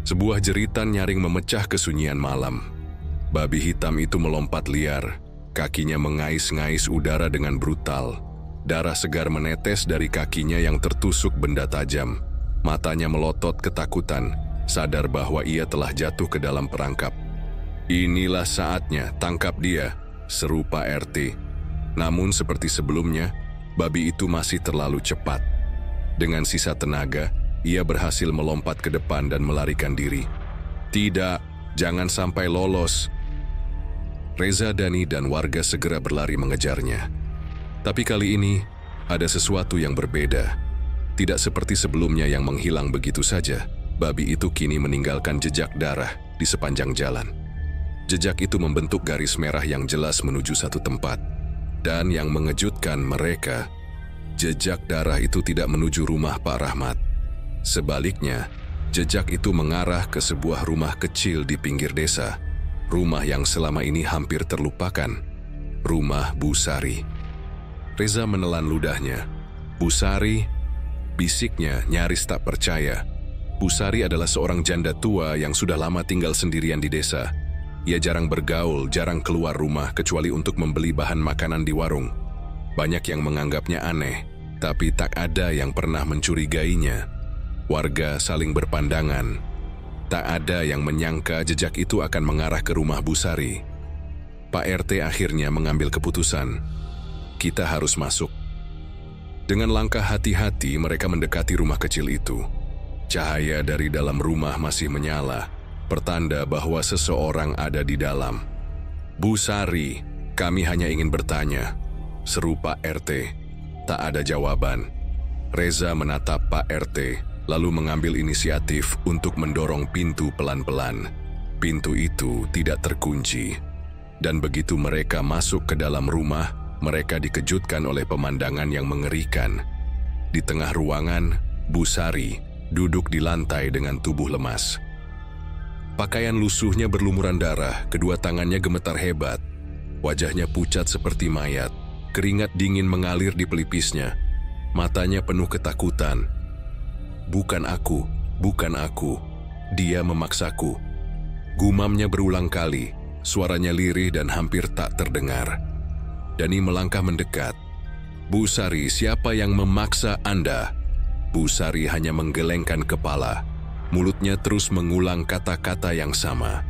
Sebuah jeritan nyaring memecah kesunyian malam. Babi hitam itu melompat liar, kakinya mengais-ngais udara dengan brutal. Darah segar menetes dari kakinya yang tertusuk benda tajam. Matanya melotot ketakutan, sadar bahwa ia telah jatuh ke dalam perangkap. "Inilah saatnya, tangkap dia," seru Pak RT. Namun seperti sebelumnya, babi itu masih terlalu cepat. Dengan sisa tenaga, ia berhasil melompat ke depan dan melarikan diri. "Tidak, jangan sampai lolos." Reza, Dani, dan warga segera berlari mengejarnya. Tapi kali ini, ada sesuatu yang berbeda. Tidak seperti sebelumnya yang menghilang begitu saja, babi itu kini meninggalkan jejak darah di sepanjang jalan. Jejak itu membentuk garis merah yang jelas menuju satu tempat. Dan yang mengejutkan mereka, jejak darah itu tidak menuju rumah Pak Rahmat. Sebaliknya, jejak itu mengarah ke sebuah rumah kecil di pinggir desa. Rumah yang selama ini hampir terlupakan. Rumah Bu Sari. Reza menelan ludahnya. "Bu Sari?" bisiknya nyaris tak percaya. Bu Sari adalah seorang janda tua yang sudah lama tinggal sendirian di desa. Ia jarang bergaul, jarang keluar rumah kecuali untuk membeli bahan makanan di warung. Banyak yang menganggapnya aneh, tapi tak ada yang pernah mencurigainya. Warga saling berpandangan. Tak ada yang menyangka jejak itu akan mengarah ke rumah Bu Sari. Pak RT akhirnya mengambil keputusan. Kita harus masuk. Dengan langkah hati-hati mereka mendekati rumah kecil itu. Cahaya dari dalam rumah masih menyala, pertanda bahwa seseorang ada di dalam. "Bu Sari, kami hanya ingin bertanya," seru Pak RT. Tak ada jawaban. Reza menatap Pak RT, lalu mengambil inisiatif untuk mendorong pintu pelan-pelan. Pintu itu tidak terkunci. Dan begitu mereka masuk ke dalam rumah, mereka dikejutkan oleh pemandangan yang mengerikan. Di tengah ruangan, Bu Sari duduk di lantai dengan tubuh lemas. Pakaian lusuhnya berlumuran darah, kedua tangannya gemetar hebat. Wajahnya pucat seperti mayat, keringat dingin mengalir di pelipisnya. Matanya penuh ketakutan. "Bukan aku, bukan aku. Dia memaksaku." Gumamnya berulang kali, suaranya lirih dan hampir tak terdengar. Dani melangkah mendekat. "Bu Sari, siapa yang memaksa Anda?" Bu Sari hanya menggelengkan kepala. Mulutnya terus mengulang kata-kata yang sama.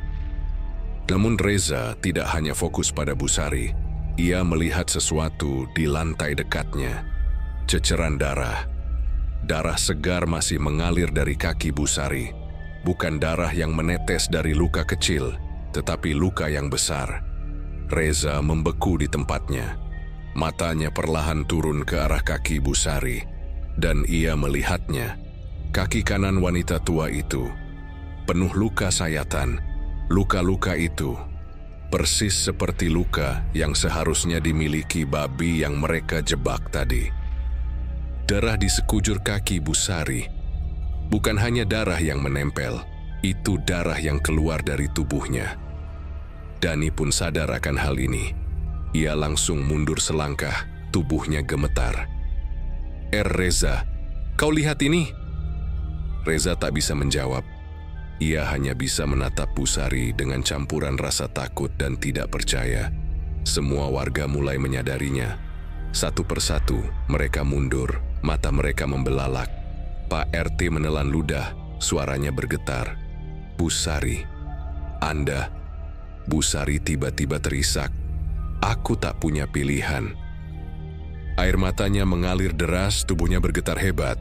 Namun Reza tidak hanya fokus pada Bu Sari. Ia melihat sesuatu di lantai dekatnya. Ceceran darah. Darah segar masih mengalir dari kaki Bu Sari. Bukan darah yang menetes dari luka kecil, tetapi luka yang besar. Reza membeku di tempatnya. Matanya perlahan turun ke arah kaki Bu Sari, dan ia melihatnya. Kaki kanan wanita tua itu penuh luka sayatan. Luka-luka itu persis seperti luka yang seharusnya dimiliki babi yang mereka jebak tadi. Darah di sekujur kaki Bu Sari. Bukan hanya darah yang menempel, itu darah yang keluar dari tubuhnya. Dani pun sadar akan hal ini. Ia langsung mundur selangkah, tubuhnya gemetar. Reza, kau lihat ini?" Reza tak bisa menjawab. Ia hanya bisa menatap Bu Sari dengan campuran rasa takut dan tidak percaya. Semua warga mulai menyadarinya. Satu persatu, mereka mundur, mata mereka membelalak. Pak RT menelan ludah, suaranya bergetar. "Bu Sari, Anda..." Bu Sari tiba-tiba terisak. "Aku tak punya pilihan." Air matanya mengalir deras, tubuhnya bergetar hebat.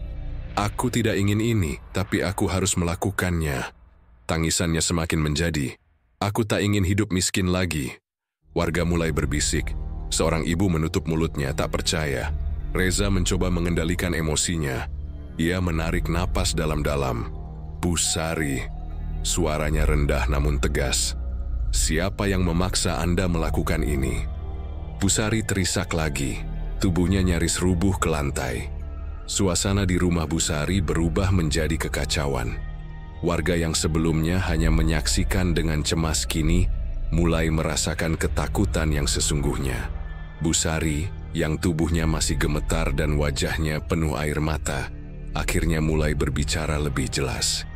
"Aku tidak ingin ini, tapi aku harus melakukannya." Tangisannya semakin menjadi. "Aku tak ingin hidup miskin lagi." Warga mulai berbisik. Seorang ibu menutup mulutnya, tak percaya. Reza mencoba mengendalikan emosinya. Ia menarik napas dalam-dalam. "Bu Sari," suaranya rendah namun tegas. "Siapa yang memaksa Anda melakukan ini?" Bu Sari terisak lagi. Tubuhnya nyaris rubuh ke lantai. Suasana di rumah Bu Sari berubah menjadi kekacauan. Warga yang sebelumnya hanya menyaksikan dengan cemas kini mulai merasakan ketakutan yang sesungguhnya. Bu Sari, yang tubuhnya masih gemetar dan wajahnya penuh air mata, akhirnya mulai berbicara lebih jelas.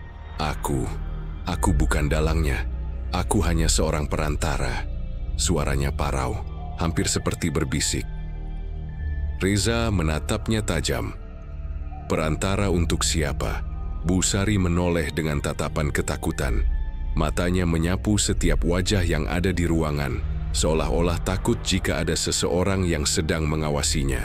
Aku bukan dalangnya. Aku hanya seorang perantara. Suaranya parau, hampir seperti berbisik. Reza menatapnya tajam. Perantara untuk siapa? Busari menoleh dengan tatapan ketakutan. Matanya menyapu setiap wajah yang ada di ruangan, seolah-olah takut jika ada seseorang yang sedang mengawasinya.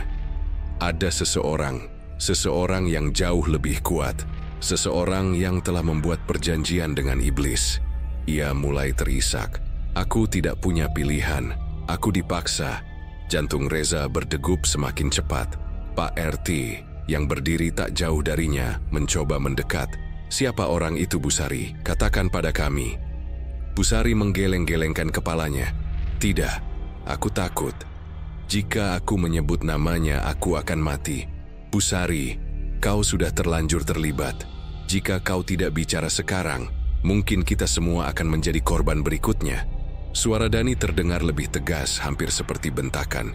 Ada seseorang yang jauh lebih kuat, seseorang yang telah membuat perjanjian dengan iblis. Ia mulai terisak. Aku tidak punya pilihan. Aku dipaksa. Jantung Reza berdegup semakin cepat. Pak RT yang berdiri tak jauh darinya mencoba mendekat. Siapa orang itu, Busari? Katakan pada kami. Busari menggeleng-gelengkan kepalanya. Tidak, aku takut. Jika aku menyebut namanya, aku akan mati. Busari, kau sudah terlanjur terlibat. Jika kau tidak bicara sekarang, mungkin kita semua akan menjadi korban berikutnya. Suara Dani terdengar lebih tegas, hampir seperti bentakan.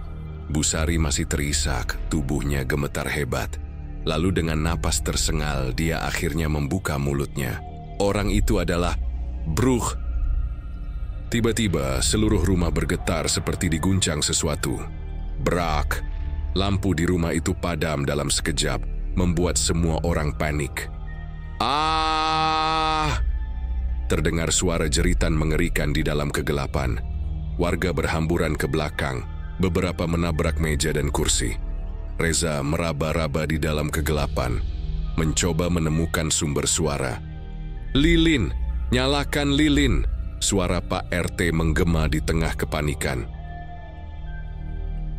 Busari masih terisak, tubuhnya gemetar hebat. Lalu dengan napas tersengal, dia akhirnya membuka mulutnya. Orang itu adalah Bruch. Tiba-tiba, seluruh rumah bergetar seperti diguncang sesuatu. Brak! Lampu di rumah itu padam dalam sekejap, membuat semua orang panik. Ah! Terdengar suara jeritan mengerikan di dalam kegelapan. Warga berhamburan ke belakang, beberapa menabrak meja dan kursi. Reza meraba-raba di dalam kegelapan, mencoba menemukan sumber suara. Lilin! Nyalakan lilin! Suara Pak RT menggema di tengah kepanikan.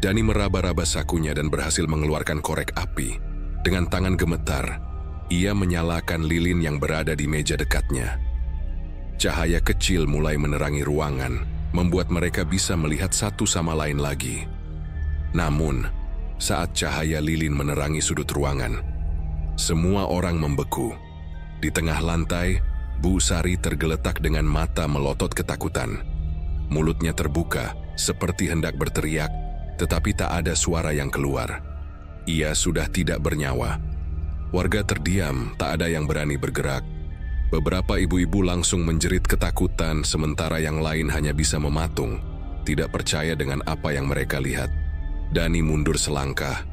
Dani meraba-raba sakunya dan berhasil mengeluarkan korek api. Dengan tangan gemetar, ia menyalakan lilin yang berada di meja dekatnya. Cahaya kecil mulai menerangi ruangan, membuat mereka bisa melihat satu sama lain lagi. Namun, saat cahaya lilin menerangi sudut ruangan, semua orang membeku. Di tengah lantai, Busari tergeletak dengan mata melotot ketakutan. Mulutnya terbuka, seperti hendak berteriak, tetapi tak ada suara yang keluar. Ia sudah tidak bernyawa. Warga terdiam, tak ada yang berani bergerak. Beberapa ibu-ibu langsung menjerit ketakutan, sementara yang lain hanya bisa mematung, tidak percaya dengan apa yang mereka lihat. Dani mundur selangkah.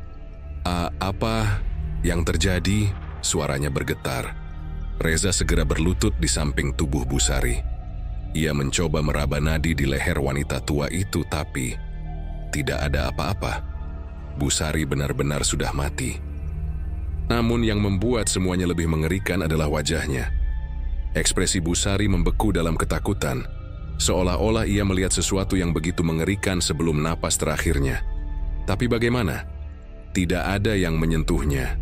Apa yang terjadi? Suaranya bergetar. Reza segera berlutut di samping tubuh Busari. Ia mencoba meraba nadi di leher wanita tua itu, tapi tidak ada apa-apa. Busari benar-benar sudah mati. Namun yang membuat semuanya lebih mengerikan adalah wajahnya. Ekspresi Busari membeku dalam ketakutan, seolah-olah ia melihat sesuatu yang begitu mengerikan sebelum napas terakhirnya. Tapi bagaimana? Tidak ada yang menyentuhnya.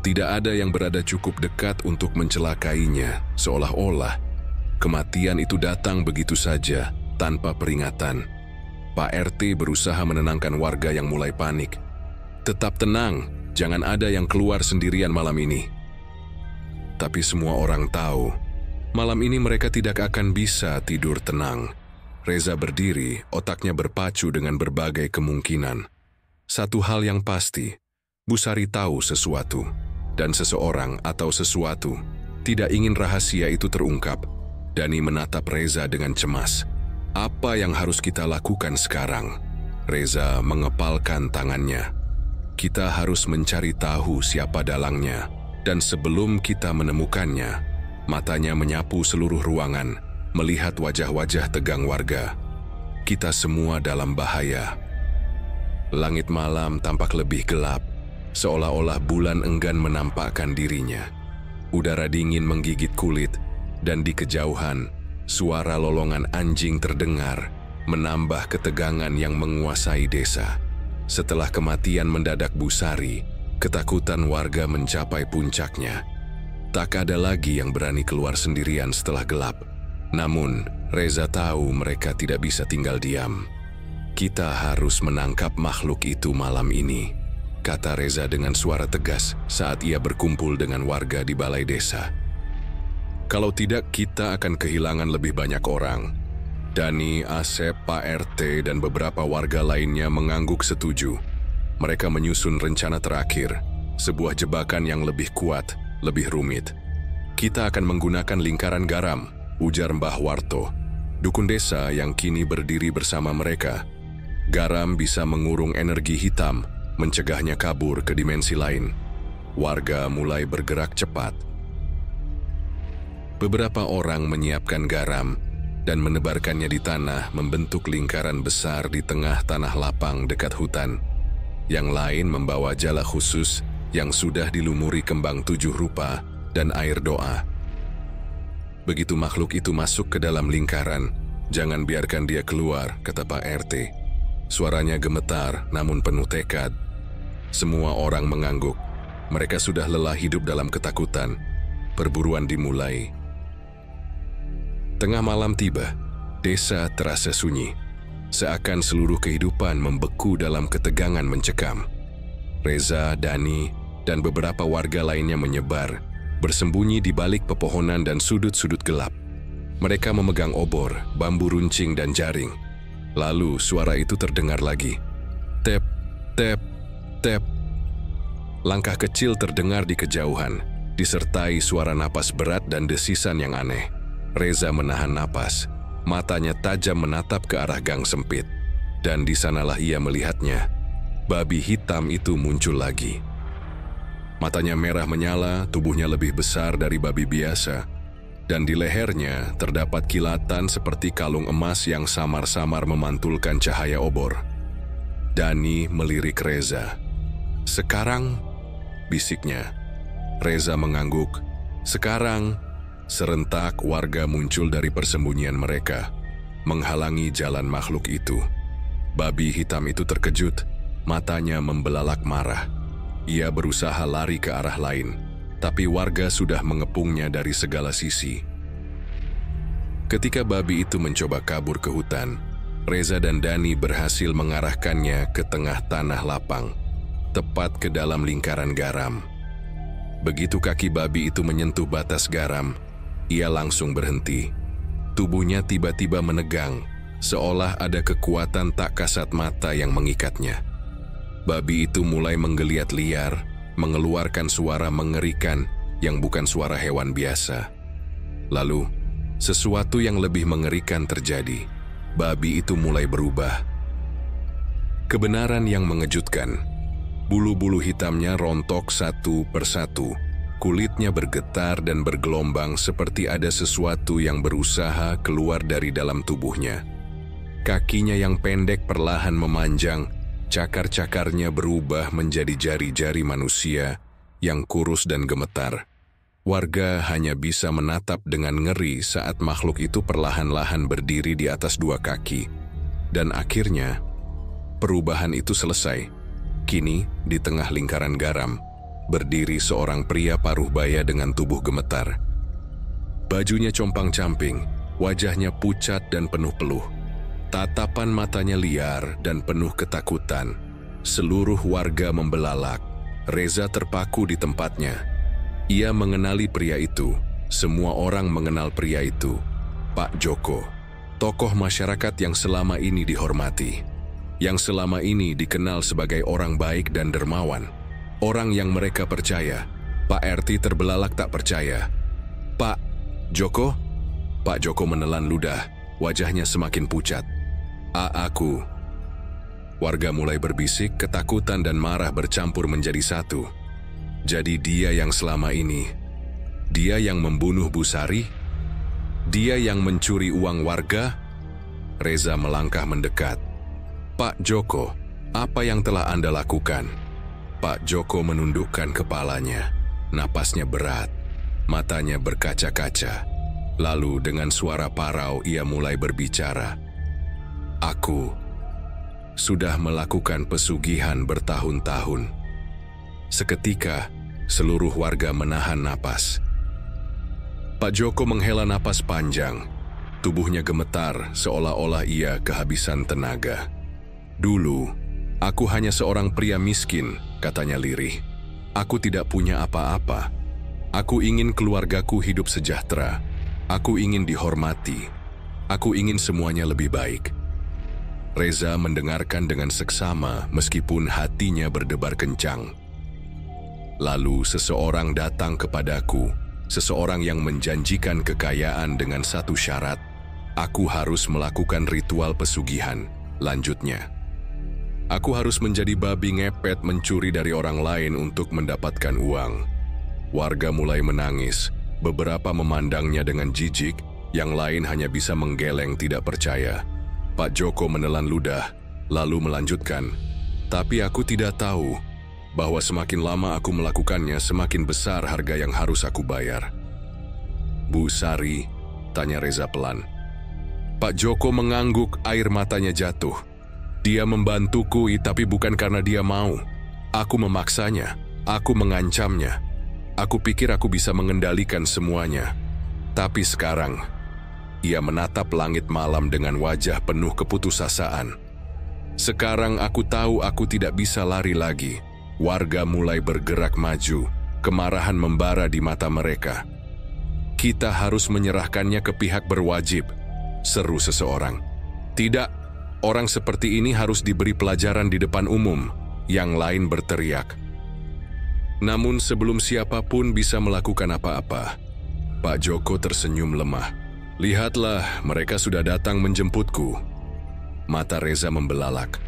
Tidak ada yang berada cukup dekat untuk mencelakainya, seolah-olah kematian itu datang begitu saja, tanpa peringatan. Pak RT berusaha menenangkan warga yang mulai panik. Tetap tenang, jangan ada yang keluar sendirian malam ini. Tapi semua orang tahu, malam ini mereka tidak akan bisa tidur tenang. Reza berdiri, otaknya berpacu dengan berbagai kemungkinan. Satu hal yang pasti, Busari tahu sesuatu, dan seseorang atau sesuatu tidak ingin rahasia itu terungkap. Dani menatap Reza dengan cemas. Apa yang harus kita lakukan sekarang? Reza mengepalkan tangannya. Kita harus mencari tahu siapa dalangnya, dan sebelum kita menemukannya, matanya menyapu seluruh ruangan, melihat wajah-wajah tegang warga. Kita semua dalam bahaya. Langit malam tampak lebih gelap, seolah-olah bulan enggan menampakkan dirinya. Udara dingin menggigit kulit, dan di kejauhan, suara lolongan anjing terdengar, menambah ketegangan yang menguasai desa. Setelah kematian mendadak Busari, ketakutan warga mencapai puncaknya. Tak ada lagi yang berani keluar sendirian setelah gelap. Namun, Reza tahu mereka tidak bisa tinggal diam. Kita harus menangkap makhluk itu malam ini, kata Reza dengan suara tegas saat ia berkumpul dengan warga di balai desa. Kalau tidak, kita akan kehilangan lebih banyak orang. Dani, Asep, Pak RT, dan beberapa warga lainnya mengangguk setuju. Mereka menyusun rencana terakhir, sebuah jebakan yang lebih kuat, lebih rumit. Kita akan menggunakan lingkaran garam, ujar Mbah Warto, dukun desa yang kini berdiri bersama mereka. Garam bisa mengurung energi hitam, mencegahnya kabur ke dimensi lain. Warga mulai bergerak cepat. Beberapa orang menyiapkan garam dan menebarkannya di tanah membentuk lingkaran besar di tengah tanah lapang dekat hutan. Yang lain membawa jala khusus yang sudah dilumuri kembang 7 rupa dan air doa. Begitu makhluk itu masuk ke dalam lingkaran, jangan biarkan dia keluar, kata Pak RT. Suaranya gemetar namun penuh tekad. Semua orang mengangguk. Mereka sudah lelah hidup dalam ketakutan. Perburuan dimulai. Tengah malam tiba, desa terasa sunyi. Seakan seluruh kehidupan membeku dalam ketegangan mencekam. Reza, Dani, dan beberapa warga lainnya menyebar, bersembunyi di balik pepohonan dan sudut-sudut gelap. Mereka memegang obor, bambu runcing, dan jaring. Lalu suara itu terdengar lagi. Tep, tep, tep. Langkah kecil terdengar di kejauhan, disertai suara napas berat dan desisan yang aneh. Reza menahan napas, matanya tajam menatap ke arah gang sempit. Dan di sanalah ia melihatnya. Babi hitam itu muncul lagi. Matanya merah menyala, tubuhnya lebih besar dari babi biasa. Dan di lehernya terdapat kilatan seperti kalung emas yang samar-samar memantulkan cahaya obor. Dani melirik Reza. "Sekarang," bisiknya. Reza mengangguk. "Sekarang." Serentak warga muncul dari persembunyian mereka, menghalangi jalan makhluk itu. Babi hitam itu terkejut, matanya membelalak marah. Ia berusaha lari ke arah lain, tapi warga sudah mengepungnya dari segala sisi. Ketika babi itu mencoba kabur ke hutan, Reza dan Dani berhasil mengarahkannya ke tengah tanah lapang, tepat ke dalam lingkaran garam. Begitu kaki babi itu menyentuh batas garam, ia langsung berhenti. Tubuhnya tiba-tiba menegang, seolah ada kekuatan tak kasat mata yang mengikatnya. Babi itu mulai menggeliat liar, mengeluarkan suara mengerikan yang bukan suara hewan biasa. Lalu, sesuatu yang lebih mengerikan terjadi. Babi itu mulai berubah. Kebenaran yang mengejutkan. Bulu-bulu hitamnya rontok satu persatu. Kulitnya bergetar dan bergelombang seperti ada sesuatu yang berusaha keluar dari dalam tubuhnya. Kakinya yang pendek perlahan memanjang, cakar-cakarnya berubah menjadi jari-jari manusia yang kurus dan gemetar. Warga hanya bisa menatap dengan ngeri saat makhluk itu perlahan-lahan berdiri di atas 2 kaki. Dan akhirnya, perubahan itu selesai. Kini, di tengah lingkaran garam, berdiri seorang pria paruh baya dengan tubuh gemetar. Bajunya compang-camping, wajahnya pucat dan penuh peluh. Tatapan matanya liar dan penuh ketakutan. Seluruh warga membelalak. Reza terpaku di tempatnya. Ia mengenali pria itu. Semua orang mengenal pria itu. Pak Joko, tokoh masyarakat yang selama ini dihormati. Yang selama ini dikenal sebagai orang baik dan dermawan. Orang yang mereka percaya. Pak RT terbelalak tak percaya. "Pak Joko?" Pak Joko menelan ludah, wajahnya semakin pucat. Aku." Warga mulai berbisik, ketakutan dan marah bercampur menjadi satu. Jadi dia yang selama ini. Dia yang membunuh Bu Sari? Dia yang mencuri uang warga? Reza melangkah mendekat. "Pak Joko, apa yang telah Anda lakukan?" Pak Joko menundukkan kepalanya, napasnya berat, matanya berkaca-kaca. Lalu dengan suara parau ia mulai berbicara. "Aku sudah melakukan pesugihan bertahun-tahun." Seketika, seluruh warga menahan napas. Pak Joko menghela napas panjang, tubuhnya gemetar seolah-olah ia kehabisan tenaga. "Dulu, aku hanya seorang pria miskin," katanya lirih. "Aku tidak punya apa-apa. Aku ingin keluargaku hidup sejahtera. Aku ingin dihormati. Aku ingin semuanya lebih baik." Reza mendengarkan dengan seksama meskipun hatinya berdebar kencang. "Lalu seseorang datang kepadaku, seseorang yang menjanjikan kekayaan dengan satu syarat, aku harus melakukan ritual pesugihan. Lanjutnya, aku harus menjadi babi ngepet mencuri dari orang lain untuk mendapatkan uang. Warga mulai menangis, beberapa memandangnya dengan jijik, yang lain hanya bisa menggeleng tidak percaya. Pak Joko menelan ludah, lalu melanjutkan, tapi aku tidak tahu bahwa semakin lama aku melakukannya, semakin besar harga yang harus aku bayar. Bu Sari, tanya Reza pelan. Pak Joko mengangguk, air matanya jatuh. Dia membantuku, tapi bukan karena dia mau. Aku memaksanya, aku mengancamnya. Aku pikir aku bisa mengendalikan semuanya. Tapi sekarang, ia menatap langit malam dengan wajah penuh keputusasaan. Sekarang aku tahu aku tidak bisa lari lagi. Warga mulai bergerak maju, kemarahan membara di mata mereka. Kita harus menyerahkannya ke pihak berwajib, seru seseorang. Tidak, orang seperti ini harus diberi pelajaran di depan umum, yang lain berteriak. Namun sebelum siapapun bisa melakukan apa-apa, Pak Joko tersenyum lemah. Lihatlah, mereka sudah datang menjemputku. Mata Reza membelalak.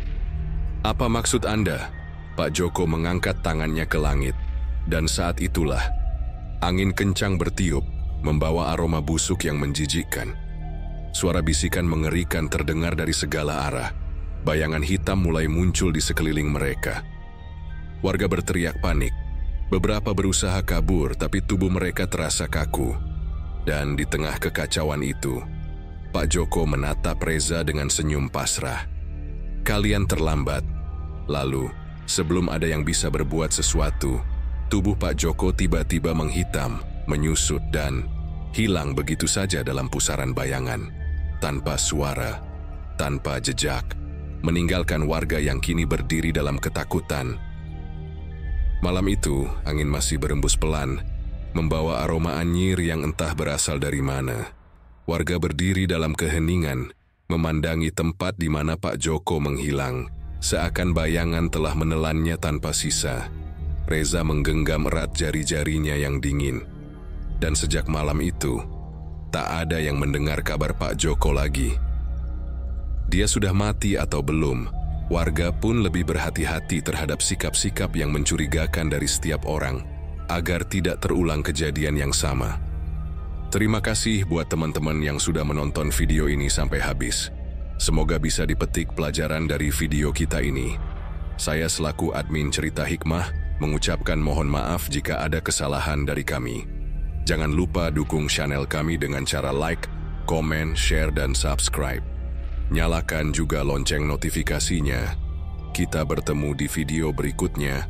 Apa maksud Anda? Pak Joko mengangkat tangannya ke langit. Dan saat itulah, angin kencang bertiup, membawa aroma busuk yang menjijikkan. Suara bisikan mengerikan terdengar dari segala arah. Bayangan hitam mulai muncul di sekeliling mereka. Warga berteriak panik. Beberapa berusaha kabur, tapi tubuh mereka terasa kaku. Dan di tengah kekacauan itu, Pak Joko menatap Reza dengan senyum pasrah. Kalian terlambat. Lalu, sebelum ada yang bisa berbuat sesuatu, tubuh Pak Joko tiba-tiba menghitam, menyusut dan hilang begitu saja dalam pusaran bayangan. Tanpa suara, tanpa jejak, meninggalkan warga yang kini berdiri dalam ketakutan. Malam itu, angin masih berembus pelan, membawa aroma anyir yang entah berasal dari mana. Warga berdiri dalam keheningan, memandangi tempat di mana Pak Joko menghilang, seakan bayangan telah menelannya tanpa sisa. Reza menggenggam erat jari-jarinya yang dingin. Dan sejak malam itu, tak ada yang mendengar kabar Pak Joko lagi. Dia sudah mati atau belum? Warga pun lebih berhati-hati terhadap sikap-sikap yang mencurigakan dari setiap orang, agar tidak terulang kejadian yang sama. Terima kasih buat teman-teman yang sudah menonton video ini sampai habis. Semoga bisa dipetik pelajaran dari video kita ini. Saya selaku admin Cerita Hikmah mengucapkan mohon maaf jika ada kesalahan dari kami. Jangan lupa dukung channel kami dengan cara like, komen, share, dan subscribe. Nyalakan juga lonceng notifikasinya. Kita bertemu di video berikutnya.